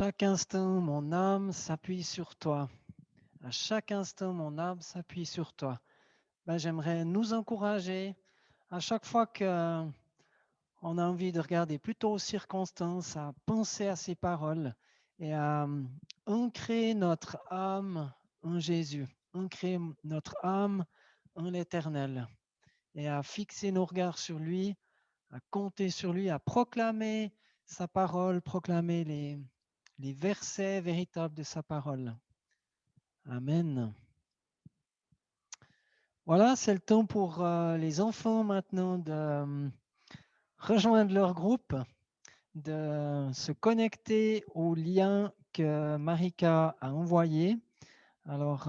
chaque instant, mon âme s'appuie sur toi. À chaque instant, mon âme s'appuie sur toi. J'aimerais nous encourager à chaque fois qu'on a envie de regarder plutôt aux circonstances, à penser à ces paroles et à ancrer notre âme en Jésus, ancrer notre âme en l'Éternel et à fixer nos regards sur lui, à compter sur lui, à proclamer sa parole, proclamer les versets véritables de sa parole. Amen. Voilà, c'est le temps pour les enfants maintenant de rejoindre leur groupe, de se connecter au lien que Marika a envoyé. Alors,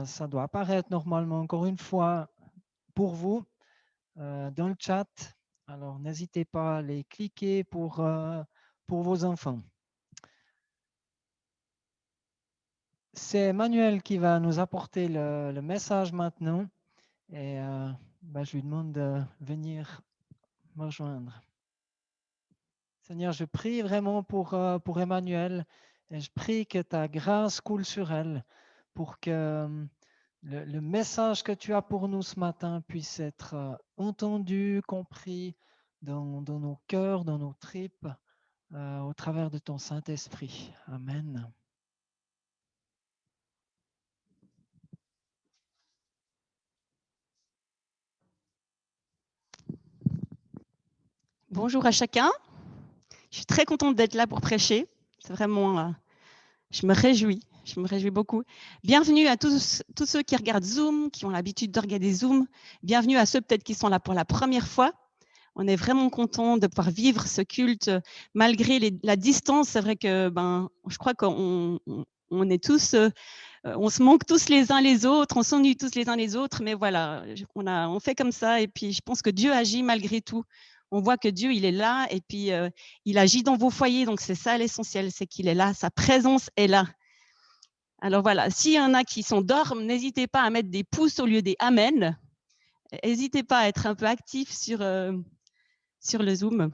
ça doit apparaître normalement encore une fois pour vous dans le chat. Alors, n'hésitez pas à les cliquer pour vos enfants. C'est Emmanuel qui va nous apporter le message maintenant et je lui demande de venir me rejoindre. Seigneur, je prie vraiment pour Emmanuel et je prie que ta grâce coule sur elle pour que le message que tu as pour nous ce matin puisse être entendu, compris dans nos cœurs, dans nos tripes, au travers de ton Saint-Esprit. Amen. Bonjour à chacun. Je suis très contente d'être là pour prêcher. C'est vraiment, je me réjouis beaucoup. Bienvenue à tous ceux qui regardent Zoom, qui ont l'habitude de regarder Zoom. Bienvenue à ceux peut-être qui sont là pour la première fois. On est vraiment content de pouvoir vivre ce culte malgré la distance. C'est vrai que je crois qu'on est tous, on se manque tous les uns les autres, on s'ennuie tous les uns les autres, mais voilà, on fait comme ça. Et puis je pense que Dieu agit malgré tout. On voit que Dieu, il est là et puis il agit dans vos foyers. Donc c'est ça l'essentiel, c'est qu'il est là, sa présence est là. Alors voilà, s'il y en a qui s'endorment, n'hésitez pas à mettre des pouces au lieu des amen. N'hésitez pas à être un peu actif sur le Zoom.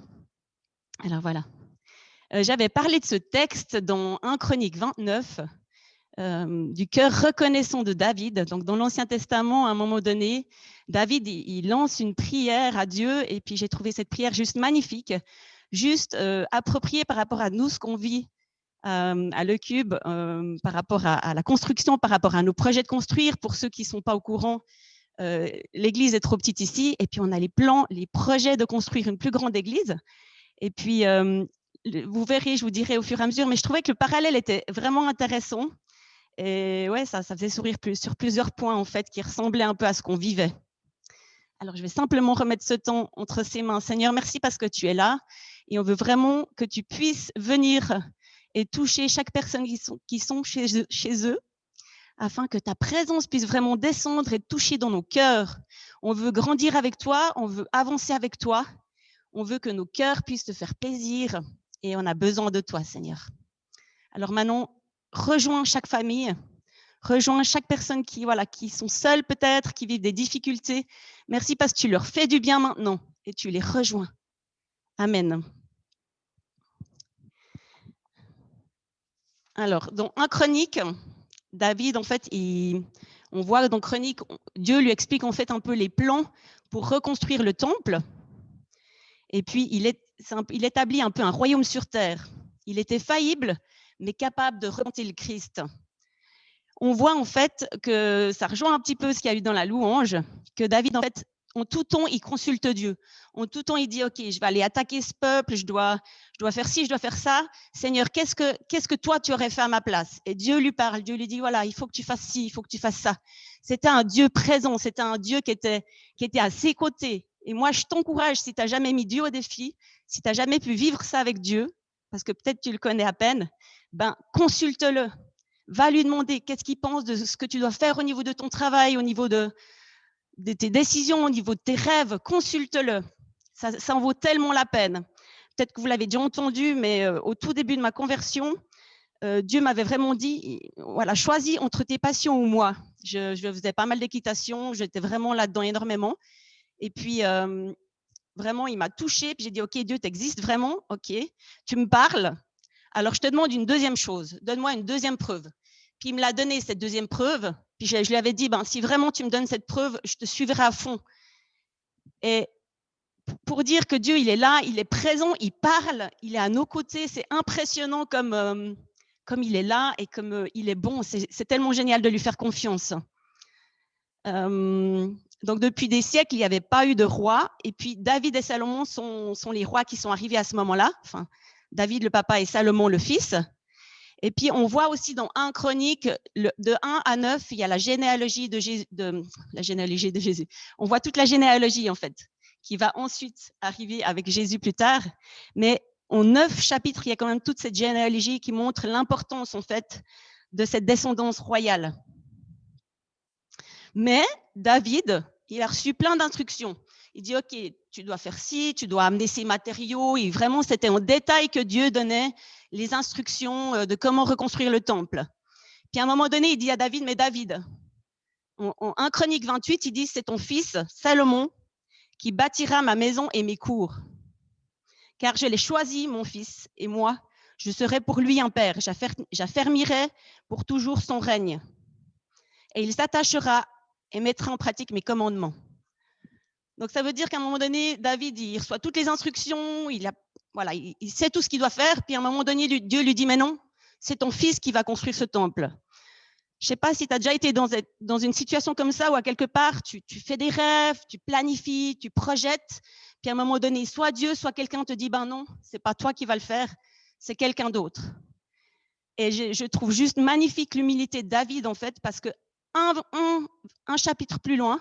Alors voilà. J'avais parlé de ce texte dans 1 Chronique 29, du cœur reconnaissant de David. Donc dans l'Ancien Testament, à un moment donné, David, il lance une prière à Dieu et puis j'ai trouvé cette prière juste magnifique, juste appropriée par rapport à nous, ce qu'on vit à Le Cube, par rapport à la construction, par rapport à nos projets de construire. Pour ceux qui ne sont pas au courant, l'église est trop petite ici et puis on a les plans, les projets de construire une plus grande église. Et puis, vous verrez, je vous dirai au fur et à mesure, mais je trouvais que le parallèle était vraiment intéressant. Et ouais, ça faisait sourire sur plusieurs points, en fait, qui ressemblaient un peu à ce qu'on vivait. Alors, je vais simplement remettre ce temps entre ses mains. Seigneur, merci parce que tu es là. Et on veut vraiment que tu puisses venir et toucher chaque personne qui sont chez eux, afin que ta présence puisse vraiment descendre et toucher dans nos cœurs. On veut grandir avec toi, on veut avancer avec toi. On veut que nos cœurs puissent te faire plaisir et on a besoin de toi, Seigneur. Alors Manon, rejoins chaque famille, rejoins chaque personne qui sont seules peut-être, qui vivent des difficultés. Merci parce que tu leur fais du bien maintenant et tu les rejoins. Amen. Alors, dans 1 Chronique, David, en fait, on voit dans Chronique, Dieu lui explique en fait un peu les plans pour reconstruire le temple. Et puis, il établit un peu un royaume sur terre. Il était faillible, mais capable de représenter le Christ. On voit en fait que ça rejoint un petit peu ce qu'il y a eu dans la louange, que David, en fait, en tout temps, il consulte Dieu. En tout temps, il dit, OK, je vais aller attaquer ce peuple, je dois faire ci, je dois faire ça. Seigneur, qu'est-ce que toi, tu aurais fait à ma place? Et Dieu lui parle, Dieu lui dit, voilà, il faut que tu fasses ci, il faut que tu fasses ça. C'était un Dieu présent, c'était un Dieu qui était à ses côtés. Et moi, je t'encourage, si tu n'as jamais mis Dieu au défi, si tu n'as jamais pu vivre ça avec Dieu, parce que peut-être tu le connais à peine, consulte-le. Va lui demander qu'est-ce qu'il pense de ce que tu dois faire au niveau de ton travail, au niveau de tes décisions, au niveau de tes rêves. Consulte-le. Ça en vaut tellement la peine. Peut-être que vous l'avez déjà entendu, mais au tout début de ma conversion, Dieu m'avait vraiment dit, voilà, choisis entre tes passions ou moi. Je faisais pas mal d'équitation, j'étais vraiment là-dedans énormément. Et puis, vraiment, il m'a touchée. Puis j'ai dit, OK, Dieu, t'existes vraiment. OK, tu me parles. Alors, je te demande une deuxième chose. Donne-moi une deuxième preuve. Puis, il me l'a donné, cette deuxième preuve. Puis, je lui avais dit, si vraiment tu me donnes cette preuve, je te suivrai à fond. Et pour dire que Dieu, il est là, il est présent, il parle, il est à nos côtés. C'est impressionnant comme il est là et comme il est bon. C'est tellement génial de lui faire confiance. Donc, depuis des siècles, il n'y avait pas eu de roi. Et puis, David et Salomon sont les rois qui sont arrivés à ce moment-là. Enfin, David, le papa, et Salomon, le fils. Et puis, on voit aussi dans 1 Chronique, de 1 à 9, il y a la généalogie de Jésus. On voit toute la généalogie, en fait, qui va ensuite arriver avec Jésus plus tard. Mais en 9 chapitres, il y a quand même toute cette généalogie qui montre l'importance, en fait, de cette descendance royale. Mais David, il a reçu plein d'instructions. Il dit, OK, tu dois faire ci, tu dois amener ces matériaux. Et vraiment, c'était en détail que Dieu donnait les instructions de comment reconstruire le temple. Puis à un moment donné, il dit à David, mais David, en 1 Chronique 28, il dit, c'est ton fils, Salomon, qui bâtira ma maison et mes cours. Car je l'ai choisi, mon fils, et moi, je serai pour lui un père. J'affermirai pour toujours son règne. Et il s'attachera et mettra en pratique mes commandements. Donc, ça veut dire qu'à un moment donné, David, il reçoit toutes les instructions, il sait tout ce qu'il doit faire, puis à un moment donné, Dieu lui dit, mais non, c'est ton fils qui va construire ce temple. Je ne sais pas si tu as déjà été dans une situation comme ça, où à quelque part, tu fais des rêves, tu planifies, tu projettes, puis à un moment donné, soit Dieu, soit quelqu'un te dit, ben non, ce n'est pas toi qui vas le faire, c'est quelqu'un d'autre. Et je trouve juste magnifique l'humilité de David, en fait, parce que un chapitre plus loin,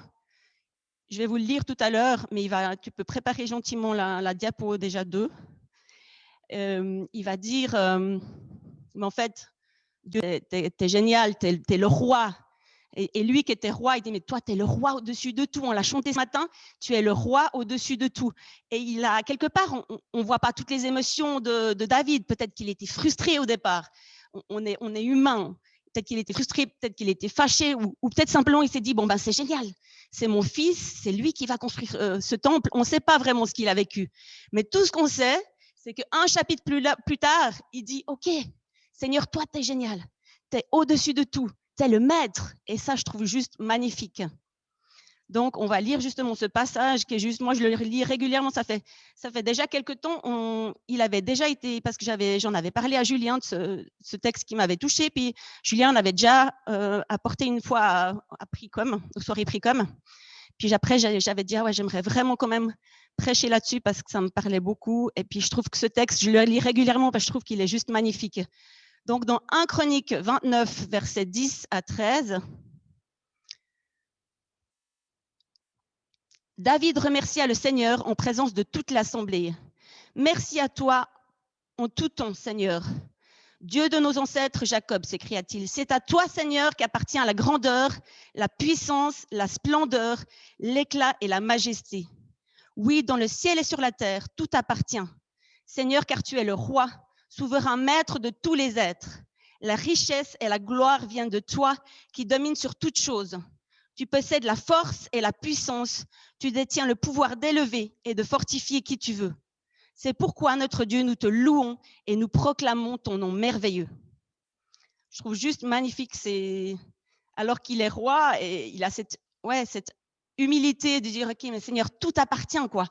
je vais vous le lire tout à l'heure, mais tu peux préparer gentiment la diapo déjà 2. Il va dire, mais en fait, Dieu, t'es génial, t'es le roi. Et lui qui était roi, il dit, mais toi, t'es le roi au-dessus de tout. On l'a chanté ce matin, tu es le roi au-dessus de tout. Et il a, quelque part, on ne voit pas toutes les émotions de David. Peut-être qu'il était frustré au départ. On est humain. Peut-être qu'il était frustré, peut-être qu'il était fâché, ou peut-être simplement il s'est dit, c'est génial, c'est mon fils, c'est lui qui va construire ce temple. On ne sait pas vraiment ce qu'il a vécu. Mais tout ce qu'on sait, c'est qu'un chapitre plus tard, il dit, OK, Seigneur, toi, tu es génial. Tu es au-dessus de tout. Tu es le maître. Et ça, je trouve juste magnifique. Donc, on va lire justement ce passage qui est juste, moi, je le lis régulièrement. Ça fait déjà quelques temps. Il avait déjà été, parce que j'en avais parlé à Julien de ce texte qui m'avait touché. Puis, Julien en avait déjà apporté une fois à Pricom, aux soirées Pricom. Puis après, j'avais dit, j'aimerais vraiment quand même prêcher là-dessus parce que ça me parlait beaucoup. Et puis, je trouve que ce texte, je le lis régulièrement parce que je trouve qu'il est juste magnifique. Donc, dans 1 Chronique 29, versets 10 à 13, David remercia le Seigneur en présence de toute l'assemblée. Merci à toi en tout temps, Seigneur. Dieu de nos ancêtres, Jacob, s'écria-t-il. C'est à toi, Seigneur, qu'appartient la grandeur, la puissance, la splendeur, l'éclat et la majesté. Oui, dans le ciel et sur la terre, tout appartient. Seigneur, car tu es le roi, souverain maître de tous les êtres. La richesse et la gloire viennent de toi qui domine sur toutes choses. Tu possèdes la force et la puissance. Tu détiens le pouvoir d'élever et de fortifier qui tu veux. C'est pourquoi, notre Dieu, nous te louons et nous proclamons ton nom merveilleux. Je trouve juste magnifique, alors qu'il est roi et il a cette humilité de dire, OK, mais Seigneur, tout appartient, quoi.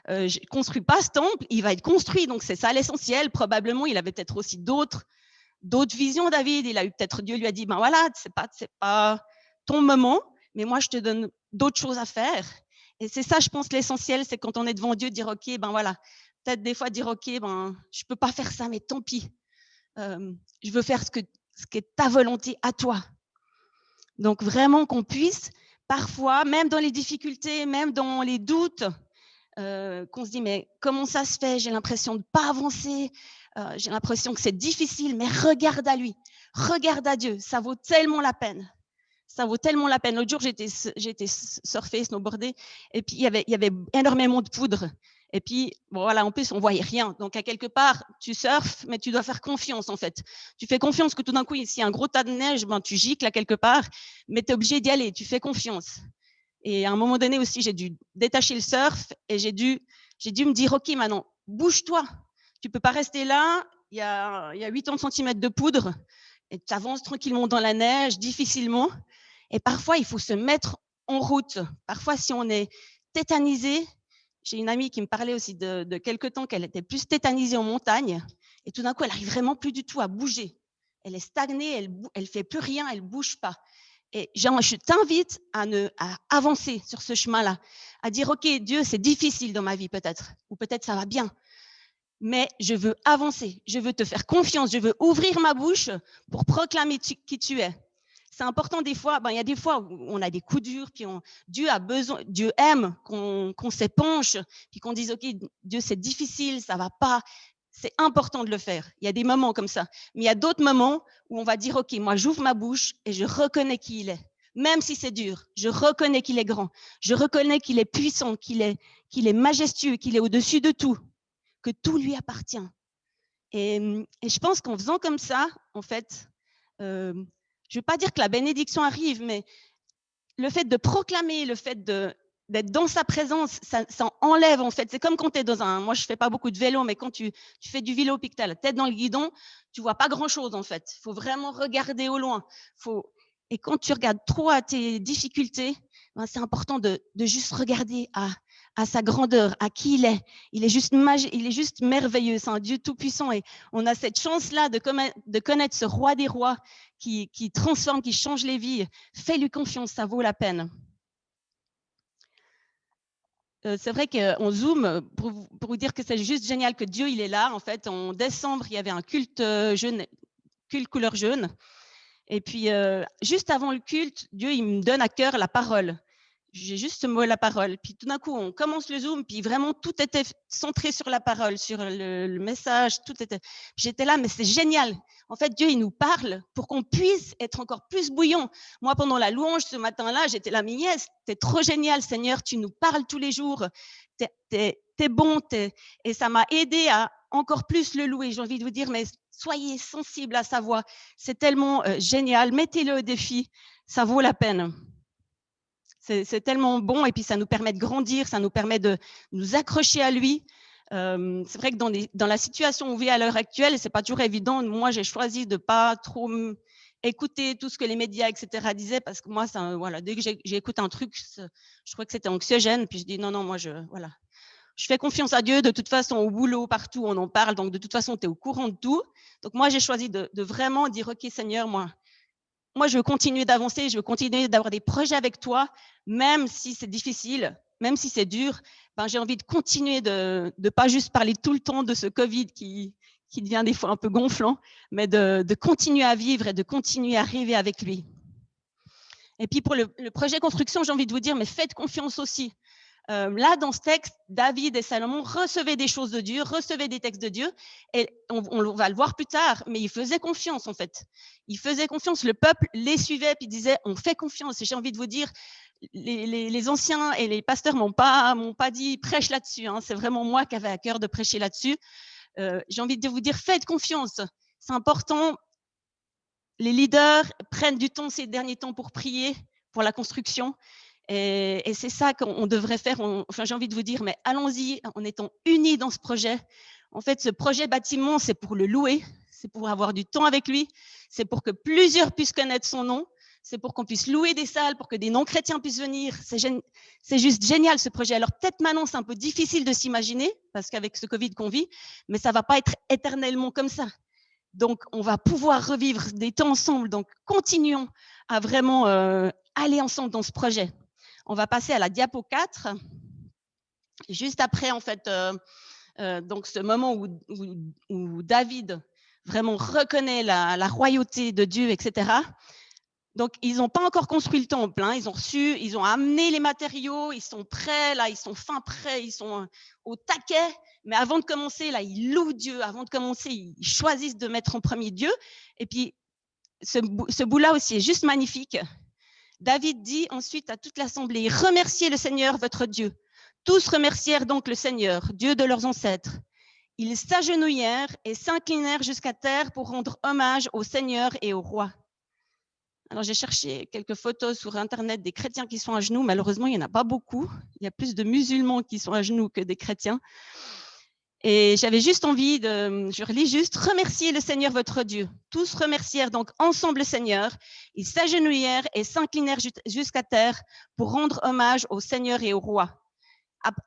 Je ne construis pas ce temple, il va être construit, donc c'est ça l'essentiel. Probablement, il avait peut-être aussi d'autres visions, David. Dieu lui a dit, voilà, c'est pas ton moment, mais moi, je te donne d'autres choses à faire. Et c'est ça, je pense, l'essentiel, c'est quand on est devant Dieu, dire, OK, voilà, peut-être des fois dire, OK, je peux pas faire ça, mais tant pis. Je veux faire ce qui est ta volonté à toi. Donc, vraiment qu'on puisse, parfois, même dans les difficultés, même dans les doutes, qu'on se dit, mais comment ça se fait? J'ai l'impression de ne pas avancer, j'ai l'impression que c'est difficile, mais regarde à lui, regarde à Dieu, ça vaut tellement la peine. Ça vaut tellement la peine. L'autre jour, j'étais surfer, snowboarder, et puis il y avait énormément de poudre. Et puis, en plus, on voyait rien. Donc, à quelque part, tu surfes, mais tu dois faire confiance, en fait. Tu fais confiance que tout d'un coup, s'il y a un gros tas de neige, tu gicles à quelque part, mais tu es obligé d'y aller. Tu fais confiance. Et à un moment donné aussi, j'ai dû détacher le surf et j'ai dû me dire, OK, maintenant, bouge-toi. Tu peux pas rester là il y a 80 cm de poudre, et tu avances tranquillement dans la neige, difficilement. Et parfois, il faut se mettre en route. Parfois, si on est tétanisé, j'ai une amie qui me parlait aussi de quelque temps qu'elle était plus tétanisée en montagne, et tout d'un coup, elle n'arrive vraiment plus du tout à bouger. Elle est stagnée, elle fait plus rien, elle bouge pas. Et je t'invite à avancer sur ce chemin-là, à dire, OK, Dieu, c'est difficile dans ma vie peut-être, ou peut-être ça va bien, mais je veux avancer, je veux te faire confiance, je veux ouvrir ma bouche pour proclamer qui tu es. C'est important des fois, il y a des fois où on a des coups durs, puis Dieu a besoin, Dieu aime qu'on s'épanche, puis qu'on dise, OK, Dieu, c'est difficile, ça va pas. C'est important de le faire. Il y a des moments comme ça. Mais il y a d'autres moments où on va dire, OK, moi, j'ouvre ma bouche et je reconnais qui il est. Même si c'est dur, je reconnais qu'il est grand. Je reconnais qu'il est puissant, qu'il est majestueux, qu'il est au-dessus de tout, que tout lui appartient. Et je pense qu'en faisant comme ça, en fait, je ne veux pas dire que la bénédiction arrive, mais le fait de proclamer, le fait d'être dans sa présence, ça enlève en fait. C'est comme quand tu es dans moi je fais pas beaucoup de vélo, mais quand tu fais du vélo et que tu as la tête dans le guidon, tu vois pas grand chose en fait. Il faut vraiment regarder au loin. Et quand tu regardes trop à tes difficultés, c'est important de juste regarder à sa grandeur, à qui il est. Il est juste merveilleux, c'est un Dieu tout-puissant. Et on a cette chance-là de connaître ce roi des rois qui transforme, qui change les vies. Fais-lui confiance, ça vaut la peine. C'est vrai qu'en Zoom, pour vous dire que c'est juste génial que Dieu, il est là. En fait, en décembre, il y avait un culte couleur jaune. Et puis, juste avant le culte, Dieu, il me donne à cœur la parole. J'ai juste ce mot, la parole. Puis tout d'un coup, on commence le Zoom, puis vraiment, tout était centré sur la parole, sur le message. J'étais là, mais c'est génial. En fait, Dieu, il nous parle pour qu'on puisse être encore plus bouillant. Moi, pendant la louange ce matin-là, j'étais là, mais yes, t'es trop génial, Seigneur, tu nous parles tous les jours. T'es bon, et ça m'a aidé à encore plus le louer. J'ai envie de vous dire, mais soyez sensibles à sa voix. C'est tellement génial. Mettez-le au défi. Ça vaut la peine. C'est tellement bon, et puis ça nous permet de grandir, ça nous permet de nous accrocher à lui. C'est vrai que dans la situation où on vit à l'heure actuelle, c'est pas toujours évident. Moi, j'ai choisi de pas trop écouter tout ce que les médias, etc. disaient, parce que moi, voilà, dès que j'écoute un truc, je crois que c'était anxiogène, puis je dis non, moi, je fais confiance à Dieu. De toute façon, au boulot, partout, on en parle, donc de toute façon, tu es au courant de tout. Donc moi, j'ai choisi de vraiment dire, OK, Seigneur, moi, je veux continuer d'avancer, je veux continuer d'avoir des projets avec toi, même si c'est difficile, même si c'est dur. J'ai envie de continuer de pas juste parler tout le temps de ce Covid qui devient des fois un peu gonflant, mais de continuer à vivre et de continuer à rêver avec lui. Et puis pour le projet construction, j'ai envie de vous dire, mais faites confiance aussi. Là, dans ce texte, David et Salomon recevaient des choses de Dieu, recevaient des textes de Dieu, et on va le voir plus tard, mais ils faisaient confiance en fait. Ils faisaient confiance, le peuple les suivait, puis disait, on fait confiance. Et j'ai envie de vous dire, les anciens et les pasteurs m'ont pas dit prêche là-dessus, hein. C'est vraiment moi qui avais à cœur de prêcher là-dessus. J'ai envie de vous dire, faites confiance. C'est important. Les leaders prennent du temps ces derniers temps pour prier pour la construction. Et c'est ça qu'on devrait faire. J'ai envie de vous dire, mais allons-y en étant unis dans ce projet. En fait, ce projet bâtiment, c'est pour le louer, c'est pour avoir du temps avec lui, c'est pour que plusieurs puissent connaître son nom, c'est pour qu'on puisse louer des salles, pour que des non-chrétiens puissent venir. C'est juste génial ce projet. Alors peut-être maintenant, c'est un peu difficile de s'imaginer, parce qu'avec ce Covid qu'on vit, mais ça ne va pas être éternellement comme ça. Donc, on va pouvoir revivre des temps ensemble. Donc, continuons à vraiment aller ensemble dans ce projet. On va passer à la diapo 4. Juste après, en fait, donc ce moment où David vraiment reconnaît la royauté de Dieu, etc. Donc, ils n'ont pas encore construit le temple. Hein. Ils ont amené les matériaux, ils sont prêts, là, ils sont fin prêts, ils sont au taquet. Mais avant de commencer, là, ils louent Dieu. Avant de commencer, ils choisissent de mettre en premier Dieu. Et puis, ce bout-là aussi est juste magnifique. David dit ensuite à toute l'assemblée, remerciez le Seigneur, votre Dieu. Tous remercièrent donc le Seigneur, Dieu de leurs ancêtres. Ils s'agenouillèrent et s'inclinèrent jusqu'à terre pour rendre hommage au Seigneur et au roi. Alors, j'ai cherché quelques photos sur Internet des chrétiens qui sont à genoux. Malheureusement, il n'y en a pas beaucoup. Il y a plus de musulmans qui sont à genoux que des chrétiens. Et j'avais juste envie je relis juste, remercier le Seigneur votre Dieu. Tous remercièrent donc ensemble le Seigneur. Ils s'agenouillèrent et s'inclinèrent jusqu'à terre pour rendre hommage au Seigneur et au roi.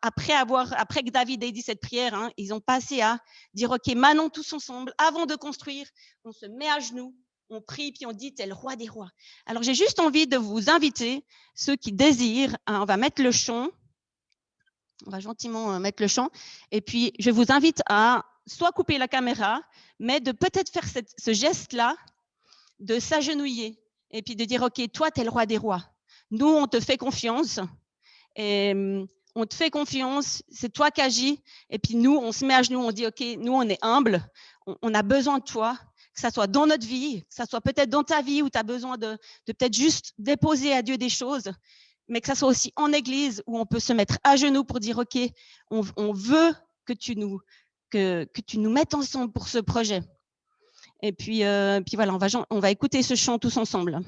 Après que David ait dit cette prière, hein, ils ont passé à dire, OK, maintenant tous ensemble, avant de construire, on se met à genoux, on prie, puis on dit, t'es le roi des rois. Alors, j'ai juste envie de vous inviter, ceux qui désirent, hein, on va mettre le chant. On va gentiment mettre le chant. Et puis, je vous invite à soit couper la caméra, mais de peut-être faire ce geste-là, de s'agenouiller et puis de dire, OK, toi, tu es le roi des rois. Nous, on te fait confiance. Et on te fait confiance, c'est toi qui agis. Et puis nous, on se met à genoux, on dit, OK, nous, on est humble, on a besoin de toi, que ça soit dans notre vie, que ça soit peut-être dans ta vie où tu as besoin de peut-être juste déposer à Dieu des choses, mais que ça soit aussi en église où on peut se mettre à genoux pour dire, OK, on veut que tu nous mettes ensemble pour ce projet. Et puis voilà, on va écouter ce chant tous ensemble.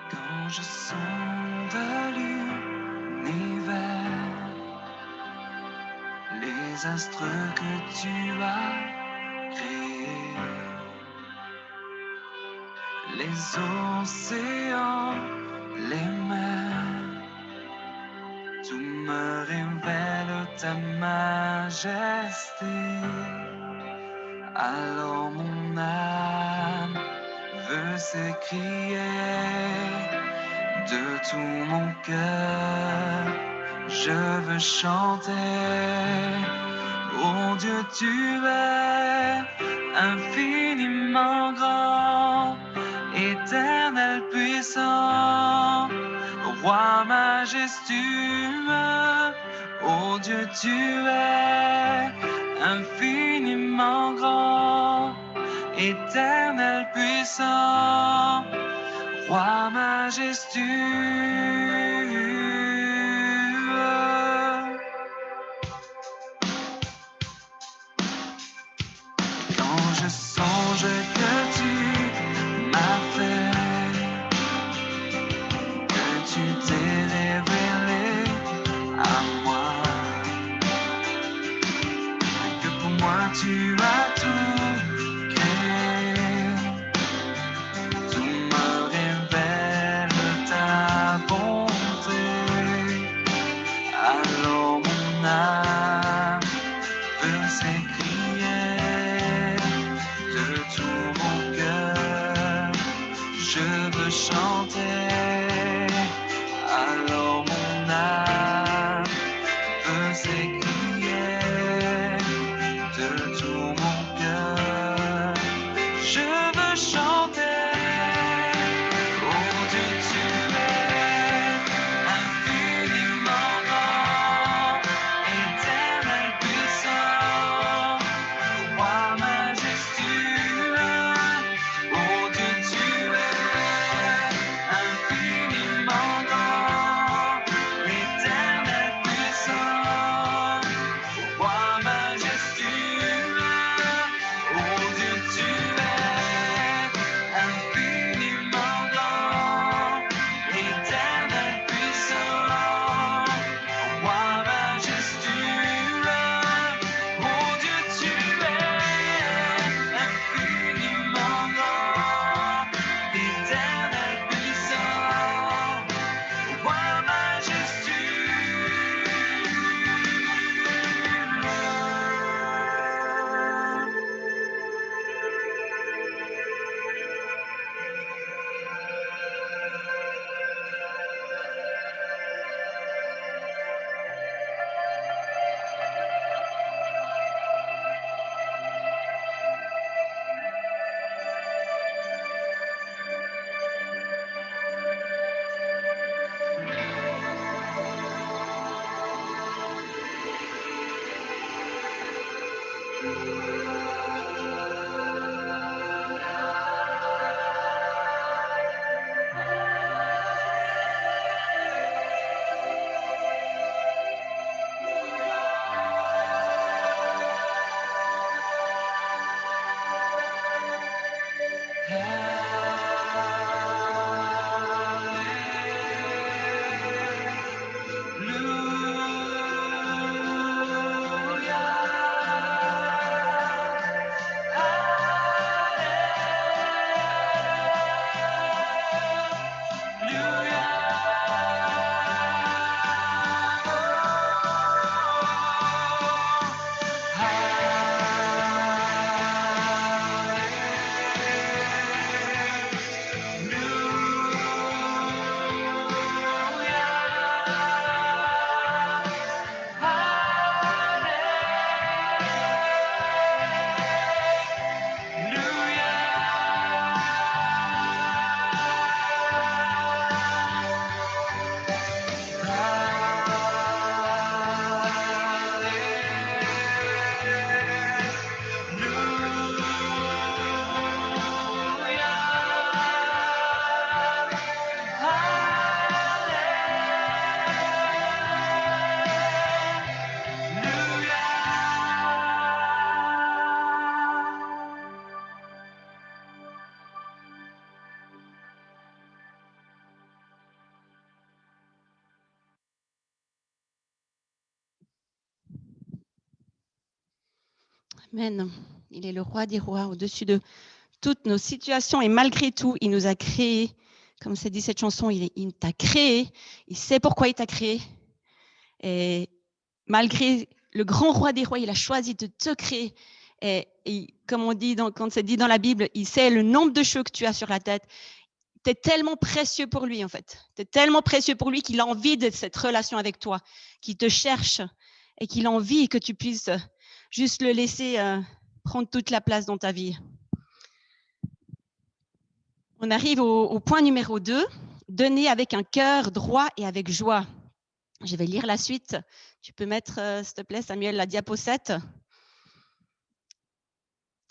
Quand je sonde l'univers, les astres que tu as créés, les océans, les mers, tout me révèle ta majesté. Alors mon âme veut s'écrier de tout mon cœur, je veux chanter. Oh Dieu, tu es infiniment grand, éternel puissant, roi majestueux. Oh Dieu, tu es infiniment grand, éternel puissant, roi majestueux. Quand je songe que tu m'as fait, que tu t'es révélé à moi, que pour moi tu as tout créé, tout me révèle ta bonté. Alors mon âme peut s'écrier de tout mon cœur, je veux chanter. Alors mon âme peut s'écrier de tout mon cœur, je veux chanter. Oh Dieu, tu es infiniment grand, éternel puissant, roi majestueux. Oh Dieu, tu es infiniment grand, éternel puissant, roi majestueux. Oh Dieu, tu es infiniment grand, éternel puissant, roi majestueux. Oh Dieu, tu es infiniment grand, éternel puissant, roi majestueux. Amen. Il est le roi des rois, au-dessus de toutes nos situations. Et malgré tout, il nous a créés. Comme c'est dit cette chanson, il t'a créé. Il sait pourquoi il t'a créé. Et malgré le grand roi des rois, il a choisi de te créer. Et comme on dit, quand c'est dit dans la Bible, il sait le nombre de cheveux que tu as sur la tête. Tu es tellement précieux pour lui, en fait. Tu es tellement précieux pour lui qu'il a envie de cette relation avec toi, qu'il te cherche et qu'il a envie que tu puisses juste le laisser prendre toute la place dans ta vie. On arrive au point numéro 2, donner avec un cœur droit et avec joie. Je vais lire la suite. Tu peux mettre, s'il te plaît, Samuel, la diapo 7.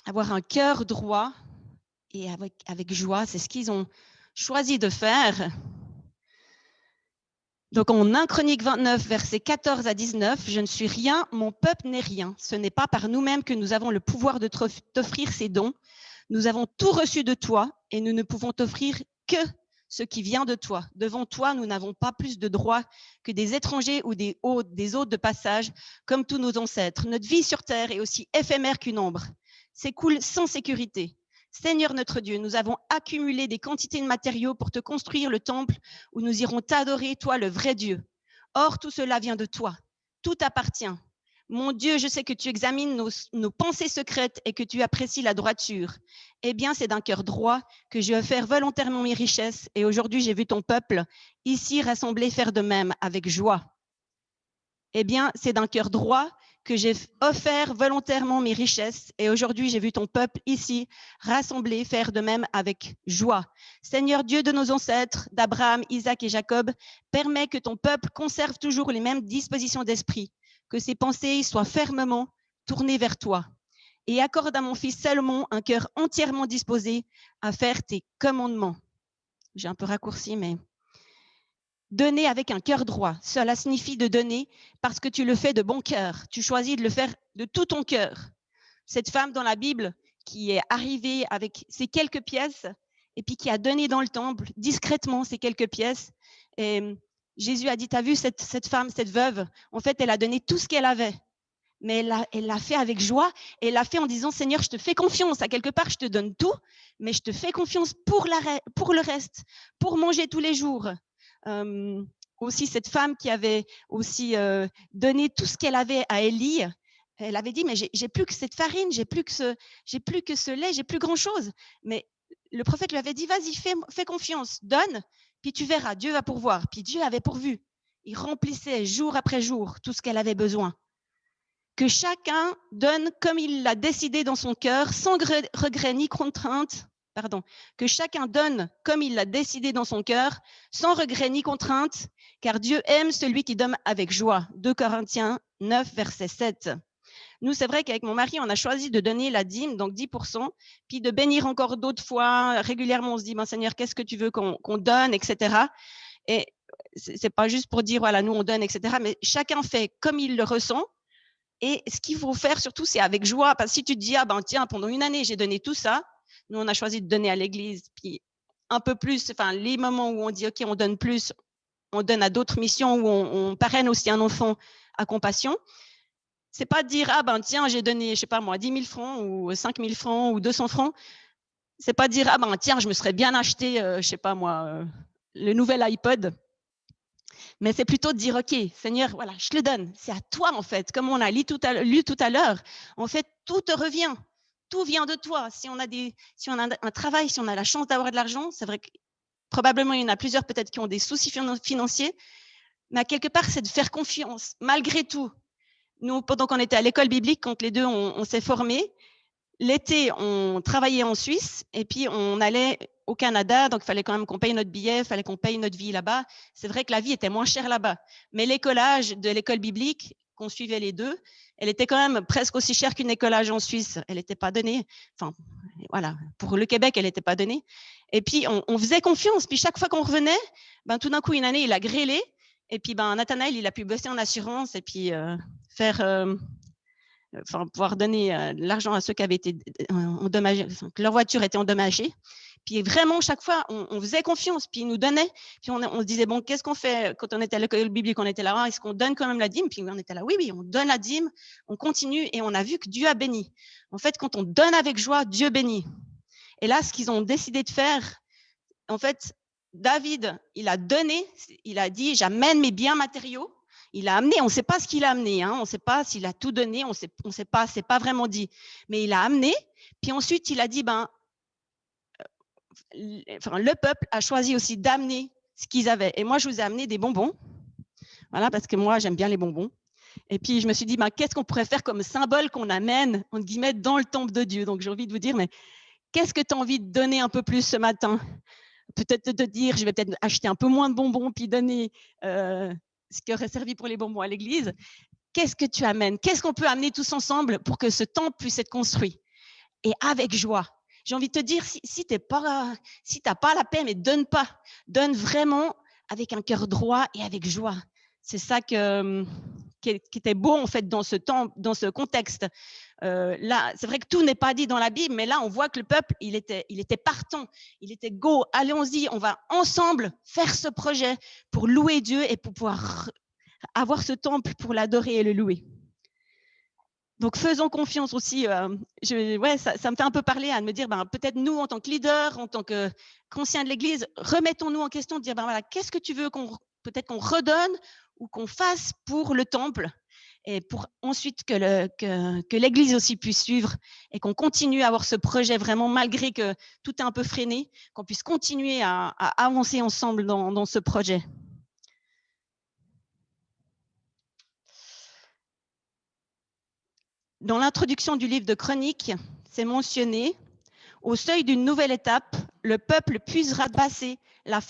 Avoir un cœur droit et avec joie, c'est ce qu'ils ont choisi de faire. Donc, en 1 Chronique 29, versets 14 à 19, « Je ne suis rien, mon peuple n'est rien. Ce n'est pas par nous-mêmes que nous avons le pouvoir de t'offrir ces dons. Nous avons tout reçu de toi et nous ne pouvons t'offrir que ce qui vient de toi. Devant toi, nous n'avons pas plus de droits que des étrangers ou des hôtes de passage, comme tous nos ancêtres. Notre vie sur terre est aussi éphémère qu'une ombre. S'écoule sans sécurité. Seigneur notre Dieu, nous avons accumulé des quantités de matériaux pour te construire le temple où nous irons t'adorer, toi le vrai Dieu. Or, tout cela vient de toi. Tout t'appartient. Mon Dieu, je sais que tu examines nos pensées secrètes et que tu apprécies la droiture. Eh bien, c'est d'un cœur droit que j'ai offert volontairement mes richesses et aujourd'hui, j'ai vu ton peuple ici rassemblé faire de même avec joie. Eh bien, c'est d'un cœur droit que j'ai offert volontairement mes richesses et aujourd'hui, j'ai vu ton peuple ici rassemblé faire de même avec joie. Seigneur Dieu de nos ancêtres, d'Abraham, Isaac et Jacob, permets que ton peuple conserve toujours les mêmes dispositions d'esprit, que ses pensées soient fermement tournées vers toi. Et accorde à mon fils Salomon un cœur entièrement disposé à faire tes commandements. J'ai un peu raccourci, mais... Donner avec un cœur droit, cela signifie de donner parce que tu le fais de bon cœur. Tu choisis de le faire de tout ton cœur. Cette femme dans la Bible qui est arrivée avec ces quelques pièces et puis qui a donné dans le temple discrètement ces quelques pièces. Et Jésus a dit, t'as vu cette femme, cette veuve, en fait, elle a donné tout ce qu'elle avait. Mais elle l'a fait avec joie et elle l'a fait en disant, Seigneur, je te fais confiance. À quelque part, je te donne tout, mais je te fais confiance pour le reste, pour manger tous les jours. Aussi cette femme qui avait aussi donné tout ce qu'elle avait à Élie, elle avait dit mais j'ai plus que cette farine, j'ai plus que ce lait, j'ai plus grand chose. Mais le prophète lui avait dit vas-y, fais confiance, donne, puis tu verras, Dieu va pourvoir. Puis Dieu avait pourvu. Il remplissait jour après jour tout ce qu'elle avait besoin. Que chacun donne comme il l'a décidé dans son cœur, sans regret ni contrainte. Que chacun donne comme il l'a décidé dans son cœur, sans regret ni contrainte, car Dieu aime celui qui donne avec joie. 2 Corinthiens 9, verset 7. Nous, c'est vrai qu'avec mon mari, on a choisi de donner la dîme, donc 10%, puis de bénir encore d'autres fois. Régulièrement, on se dit, ben, Seigneur, qu'est-ce que tu veux qu'on donne, etc. Et c'est pas juste pour dire, voilà, nous, on donne, etc. Mais chacun fait comme il le ressent. Et ce qu'il faut faire surtout, c'est avec joie. Parce que si tu te dis, ah ben tiens, pendant une année, j'ai donné tout ça, nous, on a choisi de donner à l'église, puis un peu plus, enfin, les moments où on dit, OK, on donne plus, on donne à d'autres missions, où on parraine aussi un enfant à compassion. C'est pas de dire, ah ben tiens, j'ai donné, je sais pas moi, 10 000 francs ou 5 000 francs ou 200 francs. C'est pas de dire, ah ben tiens, je me serais bien acheté, je sais pas moi, le nouvel iPod. Mais c'est plutôt de dire, OK, Seigneur, voilà, je te le donne. C'est à toi, en fait. Comme on a lu tout à l'heure, en fait, tout te revient. Tout vient de toi. Si on a un travail, si on a la chance d'avoir de l'argent, c'est vrai que probablement, il y en a plusieurs peut-être qui ont des soucis financiers, mais à quelque part, c'est de faire confiance, malgré tout. Nous, pendant qu'on était à l'école biblique, quand les deux, on s'est formés, l'été, on travaillait en Suisse et puis on allait au Canada, donc il fallait quand même qu'on paye notre billet, il fallait qu'on paye notre vie là-bas. C'est vrai que la vie était moins chère là-bas. Mais l'écolage de l'école biblique, qu'on suivait les deux, elle était quand même presque aussi chère qu'une écolage en Suisse. Elle n'était pas donnée. Enfin, voilà, pour le Québec, elle n'était pas donnée. Et puis, on faisait confiance. Puis chaque fois qu'on revenait, ben, tout d'un coup, une année, il a grêlé. Et puis, ben, Nathanaël, il a pu bosser en assurance et puis pouvoir donner de l'argent à ceux qui avaient été endommagés, que leur voiture était endommagée. Puis vraiment, chaque fois, on faisait confiance, puis il nous donnait. Puis on se disait, bon, qu'est-ce qu'on fait quand on était à l'école biblique, on était là, est-ce qu'on donne quand même la dîme? Puis on était là, oui, on donne la dîme, on continue, et on a vu que Dieu a béni. En fait, quand on donne avec joie, Dieu bénit. Et là, ce qu'ils ont décidé de faire, en fait, David, il a donné, il a dit, j'amène mes biens matériaux. Il a amené, on ne sait pas ce qu'il a amené, hein, on ne sait pas s'il a tout donné, on sait pas, c'est pas vraiment dit. Mais il a amené, puis ensuite il a dit, le peuple a choisi aussi d'amener ce qu'ils avaient. Et moi, je vous ai amené des bonbons, voilà, parce que moi, j'aime bien les bonbons. Et puis je me suis dit, qu'est-ce qu'on pourrait faire comme symbole qu'on amène, entre guillemets, dans le temple de Dieu. Donc j'ai envie de vous dire, mais qu'est-ce que tu as envie de donner un peu plus ce matin? Peut-être de te dire, je vais peut-être acheter un peu moins de bonbons, puis donner ce qui aurait servi pour les bonbons à l'église. Qu'est-ce que tu amènes? Qu'est-ce qu'on peut amener tous ensemble pour que ce temple puisse être construit? Et avec joie. J'ai envie de te dire, si tu n'as pas la paix, mais donne pas. Donne vraiment avec un cœur droit et avec joie. C'est ça qui était beau en fait dans ce temps, dans ce contexte. Là, c'est vrai que tout n'est pas dit dans la Bible, mais là, on voit que le peuple, il était partant, il était go. Allons-y, on va ensemble faire ce projet pour louer Dieu et pour pouvoir avoir ce temple pour l'adorer et le louer. Donc, faisons confiance aussi. Ça me fait un peu parler à me dire, peut-être nous, en tant que leader, en tant qu'anciens de l'Église, remettons-nous en question, de dire, qu'est-ce que tu veux peut-être qu'on redonne ou qu'on fasse pour le temple, et pour ensuite que l'Église aussi puisse suivre et qu'on continue à avoir ce projet vraiment, malgré que tout est un peu freiné, qu'on puisse continuer à avancer ensemble dans ce projet. Dans l'introduction du livre de Chroniques, c'est mentionné, au seuil d'une nouvelle étape, le peuple puisera passer la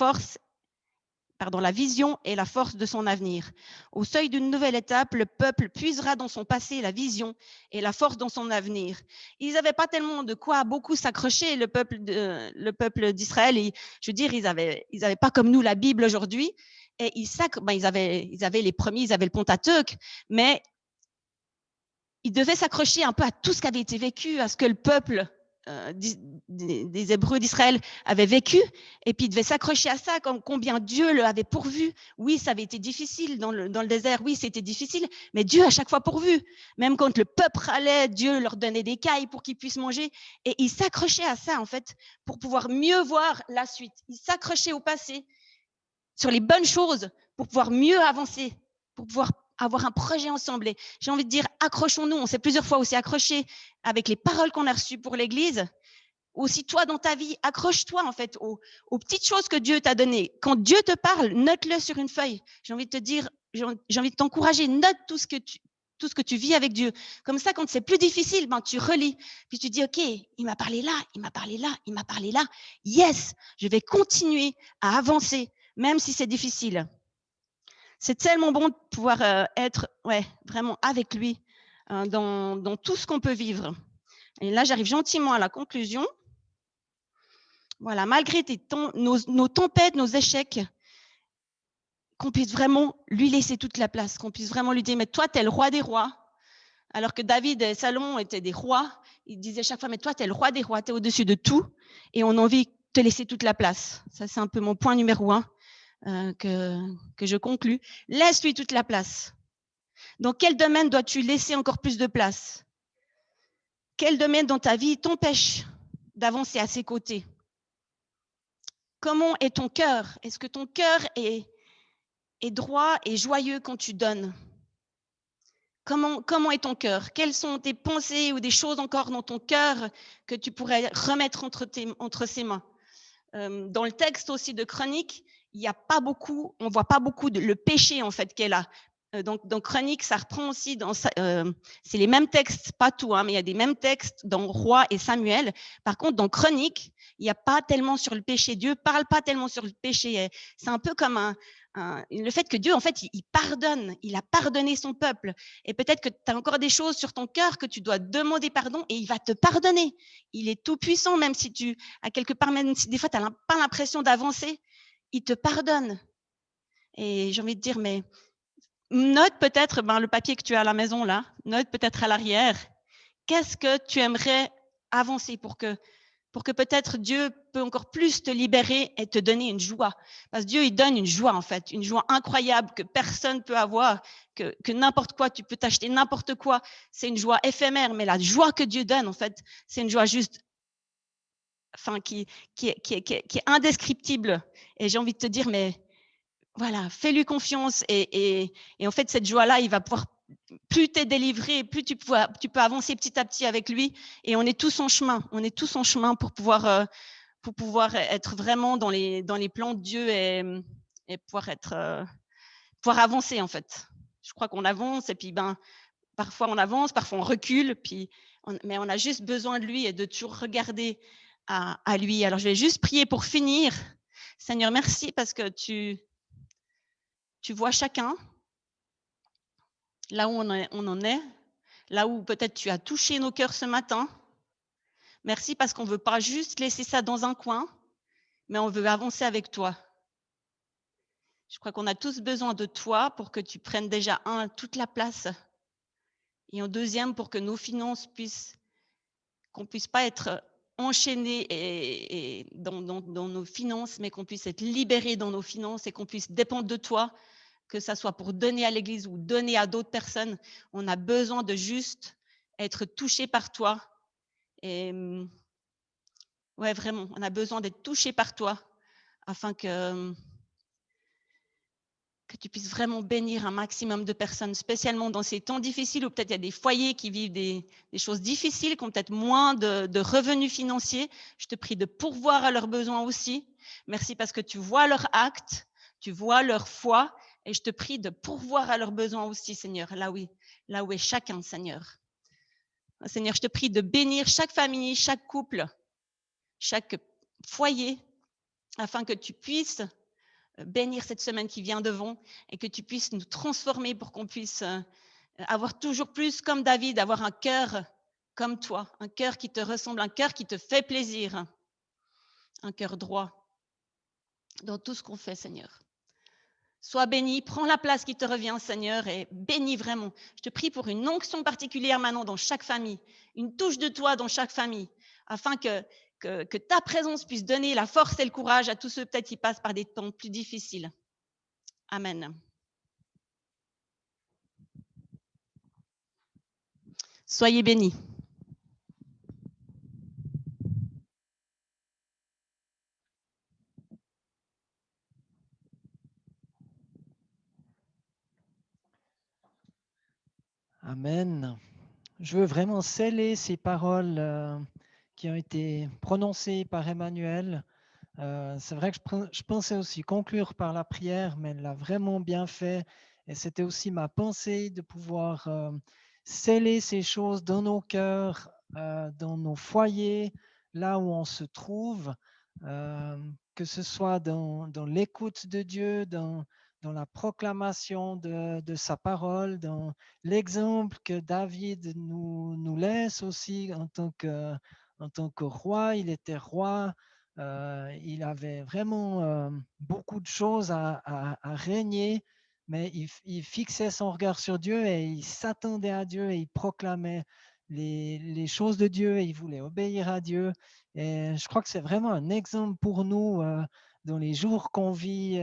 vision et la force de son avenir. Au seuil d'une nouvelle étape, le peuple puisera dans son passé la vision et la force dans son avenir. Ils n'avaient pas tellement de quoi beaucoup s'accrocher, le peuple d'Israël. Et, je veux dire, ils avaient pas comme nous la Bible aujourd'hui. Et ils avaient les premiers, ils avaient le Pentateuque, mais ils devaient s'accrocher un peu à tout ce qui avait été vécu, à ce que le peuple des Hébreux d'Israël avait vécu, et puis ils devaient s'accrocher à ça, comme combien Dieu le avait pourvu. Oui, ça avait été difficile dans le désert, oui, c'était difficile, mais Dieu a chaque fois pourvu. Même quand le peuple râlait, Dieu leur donnait des cailles pour qu'ils puissent manger, et ils s'accrochaient à ça, en fait, pour pouvoir mieux voir la suite. Ils s'accrochaient au passé, sur les bonnes choses, pour pouvoir mieux avancer, pour pouvoir avoir un projet ensemble. Et j'ai envie de dire, accrochons-nous. On s'est plusieurs fois aussi accrochés avec les paroles qu'on a reçues pour l'Église. Aussi, toi, dans ta vie, accroche-toi en fait aux petites choses que Dieu t'a données. Quand Dieu te parle, note-le sur une feuille. J'ai envie de te dire, j'ai envie de t'encourager, note tout ce que tu vis avec Dieu. Comme ça, quand c'est plus difficile, tu relis. Puis tu dis, OK, il m'a parlé là, il m'a parlé là, il m'a parlé là. Yes, je vais continuer à avancer, même si c'est difficile. C'est tellement bon de pouvoir être vraiment avec lui dans tout ce qu'on peut vivre. Et là, j'arrive gentiment à la conclusion. Voilà, malgré nos tempêtes, nos échecs, qu'on puisse vraiment lui laisser toute la place, qu'on puisse vraiment lui dire, mais toi, tu es le roi des rois. Alors que David et Salomon étaient des rois, ils disaient chaque fois, mais toi, tu es le roi des rois, tu es au-dessus de tout, et on a envie de te laisser toute la place. Ça, c'est un peu mon point numéro 1. Que je conclue. Laisse-lui toute la place. Dans quel domaine dois-tu laisser encore plus de place? Quel domaine dans ta vie t'empêche d'avancer à ses côtés? Comment est ton cœur? Est-ce que ton cœur est droit et joyeux quand tu donnes? Comment est ton cœur? Quelles sont tes pensées ou des choses encore dans ton cœur que tu pourrais remettre entre ses mains? Dans le texte aussi de Chroniques, on voit pas beaucoup le péché en fait qu'elle a. Donc dans Chroniques, ça reprend aussi c'est les mêmes textes, pas tout, mais il y a des mêmes textes dans Roi et Samuel. Par contre, dans Chroniques, il n'y a pas tellement sur le péché. Dieu parle pas tellement sur le péché. C'est un peu comme le fait que Dieu, en fait, il pardonne. Il a pardonné son peuple. Et peut-être que tu as encore des choses sur ton cœur que tu dois demander pardon et il va te pardonner. Il est tout puissant, même si à quelque part, même si des fois, tu n'as pas l'impression d'avancer, il te pardonne. Et j'ai envie de dire, mais note peut-être le papier que tu as à la maison là, note peut-être à l'arrière. Qu'est-ce que tu aimerais avancer pour que pour que peut-être Dieu peut encore plus te libérer et te donner une joie. Parce que Dieu, il donne une joie, en fait, une joie incroyable que personne ne peut avoir, que n'importe quoi, tu peux t'acheter n'importe quoi. C'est une joie éphémère, mais la joie que Dieu donne, en fait, c'est une joie juste, enfin, qui est indescriptible. Et j'ai envie de te dire, mais voilà, fais-lui confiance. Et en fait, cette joie-là, il va pouvoir, plus tu es délivré, plus tu peux avancer petit à petit avec lui. Et on est tous en chemin. On est tous en chemin pour pouvoir être vraiment dans les plans de Dieu et pouvoir avancer, en fait. Je crois qu'on avance et puis parfois on avance, parfois on recule, mais on a juste besoin de lui et de toujours regarder à lui. Alors je vais juste prier pour finir. Seigneur, merci parce que tu vois chacun là où on en est, là où peut-être tu as touché nos cœurs ce matin. Merci parce qu'on ne veut pas juste laisser ça dans un coin, mais on veut avancer avec toi. Je crois qu'on a tous besoin de toi pour que tu prennes déjà, toute la place. Et en deuxième, pour que nos finances qu'on puisse pas être enchaînés et dans nos finances, mais qu'on puisse être libérés dans nos finances et qu'on puisse dépendre de toi, que ça soit pour donner à l'église ou donner à d'autres personnes. On a besoin de juste être touchés par toi. Et ouais, vraiment, on a besoin d'être touchés par toi afin que tu puisses vraiment bénir un maximum de personnes, spécialement dans ces temps difficiles où peut-être il y a des foyers qui vivent des choses difficiles, qui ont peut-être moins de revenus financiers. Je te prie de pourvoir à leurs besoins aussi. Merci parce que tu vois leurs actes, tu vois leur foi, et je te prie de pourvoir à leurs besoins aussi, Seigneur, là où est chacun, Seigneur. Seigneur, je te prie de bénir chaque famille, chaque couple, chaque foyer, afin que tu puisses bénir cette semaine qui vient devant et que tu puisses nous transformer pour qu'on puisse avoir toujours plus comme David, avoir un cœur comme toi, un cœur qui te ressemble, un cœur qui te fait plaisir, un cœur droit dans tout ce qu'on fait, Seigneur. Sois béni, prends la place qui te revient, Seigneur, et bénis vraiment. Je te prie pour une onction particulière maintenant dans chaque famille, une touche de toi dans chaque famille, afin que ta présence puisse donner la force et le courage à tous ceux peut-être qui passent par des temps plus difficiles. Amen. Soyez bénis. Amen. Je veux vraiment sceller ces paroles qui ont été prononcées par Emmanuel. C'est vrai que je pensais aussi conclure par la prière, mais elle l'a vraiment bien fait. Et c'était aussi ma pensée de pouvoir sceller ces choses dans nos cœurs, dans nos foyers, là où on se trouve, que ce soit dans l'écoute de Dieu, dans la proclamation de sa parole, dans l'exemple que David nous laisse aussi en tant que roi. Il était roi. Il avait vraiment beaucoup de choses à régner, mais il fixait son regard sur Dieu et il s'attendait à Dieu et il proclamait les choses de Dieu et il voulait obéir à Dieu. Et je crois que c'est vraiment un exemple pour nous dans les jours qu'on vit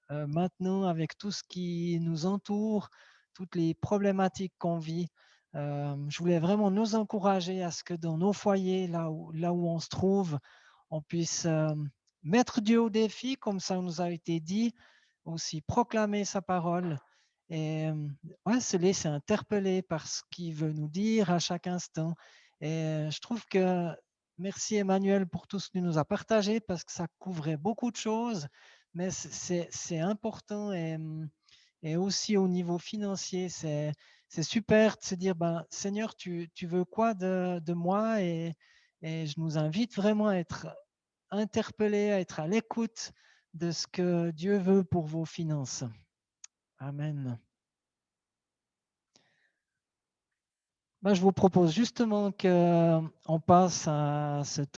maintenant avec tout ce qui nous entoure, toutes les problématiques qu'on vit. Je voulais vraiment nous encourager à ce que dans nos foyers, là où on se trouve, on puisse mettre Dieu au défi, comme ça nous a été dit, aussi proclamer sa parole et se laisser interpeller par ce qu'il veut nous dire à chaque instant. Et je trouve que merci Emmanuel pour tout ce que tu nous as partagé parce que ça couvrait beaucoup de choses, mais c'est important et aussi au niveau financier, c'est super de se dire, Seigneur, tu veux quoi de moi et je nous invite vraiment à être interpellés, à être à l'écoute de ce que Dieu veut pour vos finances. Amen. Je vous propose justement qu'on passe à ce